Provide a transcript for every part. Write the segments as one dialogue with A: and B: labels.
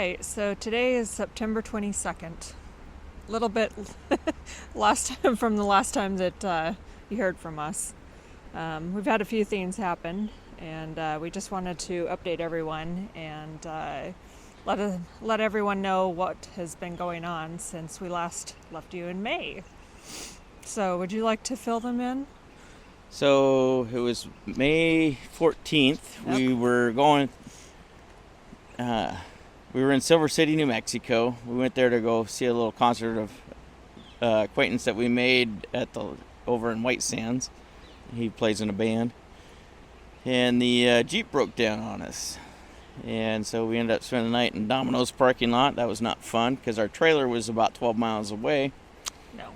A: right, so today is September 22nd. A little bit last time from the last time that you heard from us. We've had a few things happen, and we just wanted to update everyone and let everyone know what has been going on since we last left you in May. So, would you like to fill them in?
B: So it was May 14th.
A: Yep.
B: We were going. We were in Silver City, New Mexico. We went there to go see a little concert of acquaintance that we made over in White Sands. He plays in a band, and the Jeep broke down on us, and so we ended up spending the night in Domino's parking lot. That was not fun because our trailer was about 12 miles away.
A: No.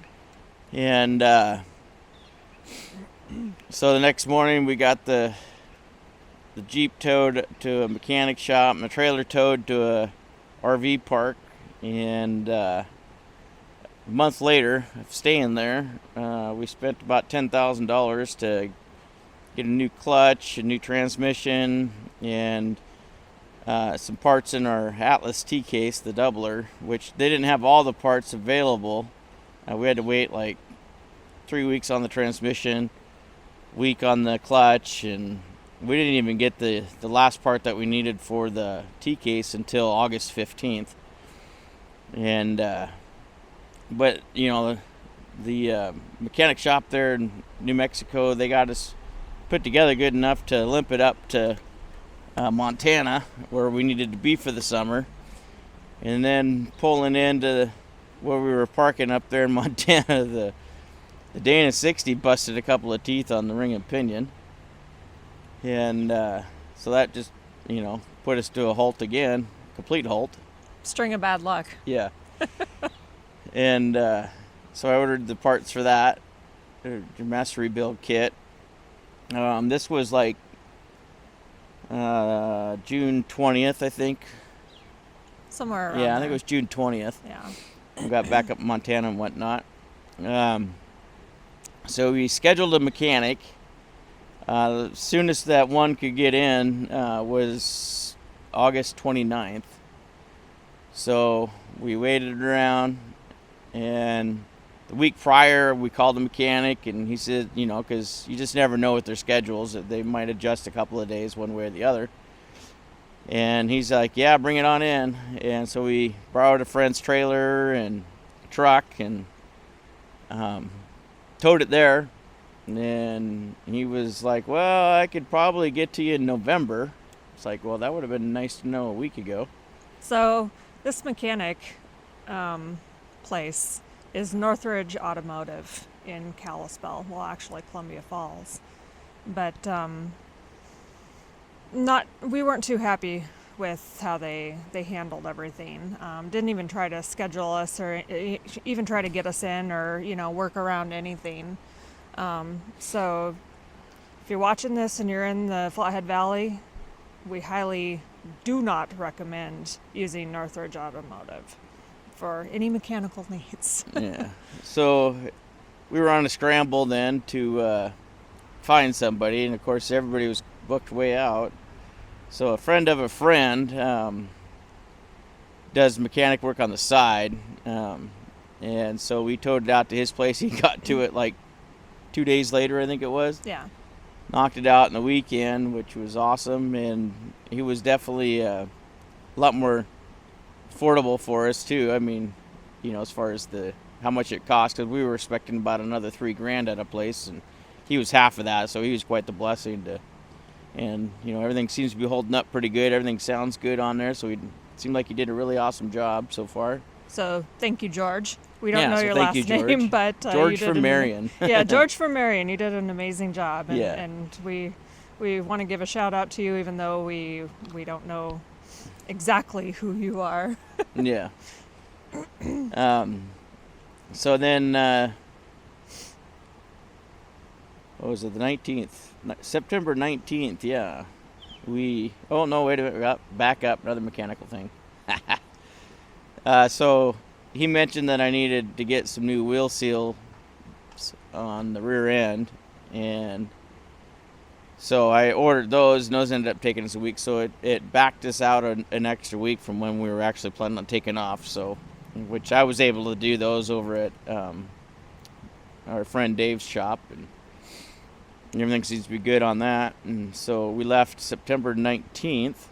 B: And so the next morning we got the Jeep towed to a mechanic shop and the trailer towed to a RV park. And a month later of staying there, we spent about $10,000 to get a new clutch, a new transmission, and some parts in our Atlas T-case, the doubler, which they didn't have all the parts available. We had to wait like 3 weeks on the transmission, week on the clutch, and we didn't even get the last part that we needed for the T-case until August 15th. And but you know, the mechanic shop there in New Mexico, they got us put together good enough to limp it up to Montana, where we needed to be for the summer. And then pulling into where we were parking up there in Montana, the Dana 60 busted a couple of teeth on the ring and pinion. And so that just, put us to a halt again, complete halt.
A: String of bad luck.
B: Yeah. And so I ordered the parts for that, the master rebuild kit. This was like June 20th, I think.
A: Somewhere around
B: Yeah, I
A: there.
B: think it was June 20th.
A: Yeah.
B: We got back up in Montana and whatnot. So we scheduled a mechanic. The soonest that one could get in was August 29th. So we waited around, and the week prior we called the mechanic, and he said, because you just never know with their schedules, that they might adjust a couple of days one way or the other. And he's like, yeah, bring it on in. And so we borrowed a friend's trailer and truck and towed it there. And he was like, well, I could probably get to you in November. It's like, well, that would have been nice to know a week ago.
A: So this mechanic place is Northridge Automotive in Kalispell. Well, actually Columbia Falls. But we weren't too happy with how they handled everything. Didn't even try to schedule us or even try to get us in or work around anything. So if you're watching this and you're in the Flathead Valley, we highly do not recommend using Northridge Automotive for any mechanical needs.
B: Yeah. So we were on a scramble then to find somebody, and of course everybody was booked way out. So a friend of a friend does mechanic work on the side, and so we towed it out to his place. He got to it like 2 days later, I think it was.
A: Yeah.
B: Knocked it out in the weekend, which was awesome, and he was definitely a lot more affordable for us too. I mean, as far as how much it cost, because we were expecting about another $3,000 at a place, and he was half of that, so he was quite the blessing to. And everything seems to be holding up pretty good. Everything sounds good on there, so it seemed like he did a really awesome job so far.
A: So thank you, George. We don't know
B: so
A: your
B: thank
A: last
B: you, George.
A: name, but
B: George
A: you did
B: from Marion.
A: Yeah, George from Marion. You did an amazing job, and,
B: Yeah.
A: and we want to give a shout out to you, even though we don't know exactly who you are.
B: Yeah. So then, what was it? The 19th, September 19th. Yeah. Oh no! Wait a minute. Back up. Another mechanical thing. So he mentioned that I needed to get some new wheel seal on the rear end, and So I ordered those, and those ended up taking us a week. So it backed us out an extra week from when we were actually planning on taking off. So, which I was able to do those over at our friend Dave's shop, and everything seems to be good on that. And so we left September 19th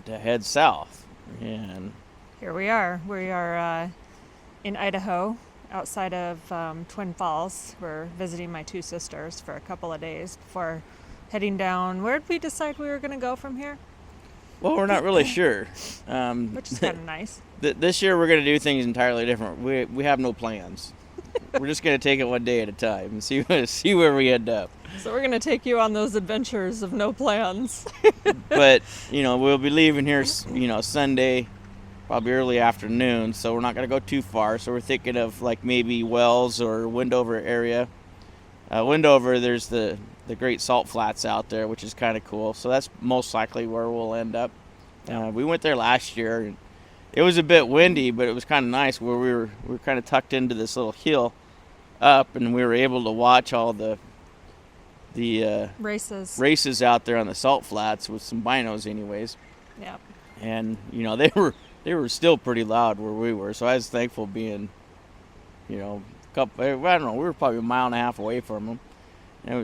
B: to head south. And
A: here we are. We are in Idaho, outside of Twin Falls. We're visiting my two sisters for a couple of days before heading down. Where did we decide we were going to go from here?
B: Well, we're not really sure.
A: Which is kind of nice.
B: This year we're going to do things entirely different. We have no plans. We're just going to take it one day at a time and see where we end up.
A: So we're going to take you on those adventures of no plans.
B: But, we'll be leaving here, Sunday, probably early afternoon, so we're not going to go too far. So we're thinking of like maybe Wells or Wendover area. Wendover, there's the Great Salt Flats out there, which is kind of cool. So that's most likely where we'll end up. We went there last year, and it was a bit windy, but it was kind of nice where we were kind of tucked into this little hill up, and we were able to watch all the races out there on the salt flats with some binos anyways.
A: Yeah.
B: And they were still pretty loud where we were, so I was thankful being I don't know, we were probably a mile and a half away from them,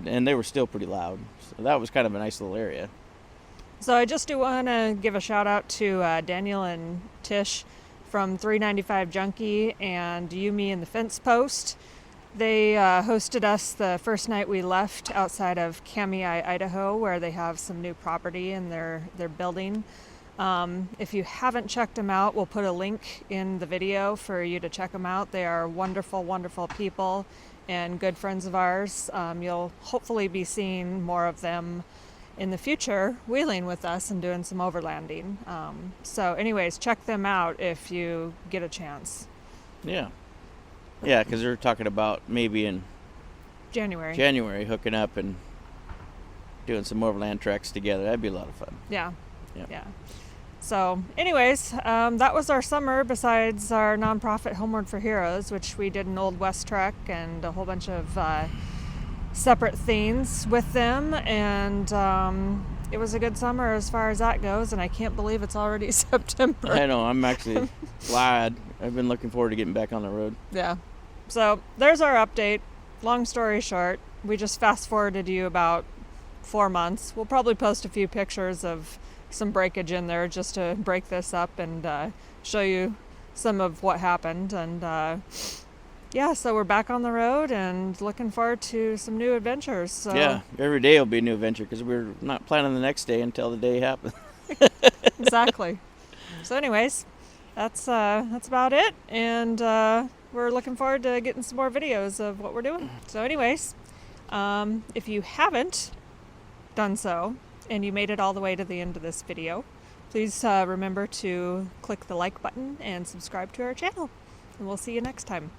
B: and they were still pretty loud, so that was kind of a nice little area.
A: So I just do want to give a shout out to Daniel and Tish from 395 Junkie and Yumi and the Fence Post. They hosted us the first night we left outside of Kamei, Idaho, where they have some new property in their building. If you haven't checked them out, we'll put a link in the video for you to check them out. They are wonderful, wonderful people and good friends of ours. You'll hopefully be seeing more of them in the future, wheeling with us and doing some overlanding. So anyways, check them out if you get a chance.
B: Yeah, because they're talking about maybe in
A: January
B: hooking up and doing some overland treks together. That'd be a lot of fun.
A: Yeah. So anyways, that was our summer, besides our nonprofit Homeward for Heroes, which we did an Old West trek and a whole bunch of separate things with them, and it was a good summer as far as that goes, and I can't believe it's already September.
B: I know, I'm actually glad. I've been looking forward to getting back on the road.
A: Yeah. So there's our update. Long story short, we just fast forwarded you about 4 months. We'll probably post a few pictures of some breakage in there just to break this up and show you some of what happened. And so we're back on the road and looking forward to some new adventures. So
B: yeah, every day will be a new adventure because we're not planning the next day until the day happens.
A: Exactly. So anyways, that's about it, and we're looking forward to getting some more videos of what we're doing. So anyways, if you haven't done so and you made it all the way to the end of this video, please remember to click the like button and subscribe to our channel, and we'll see you next time.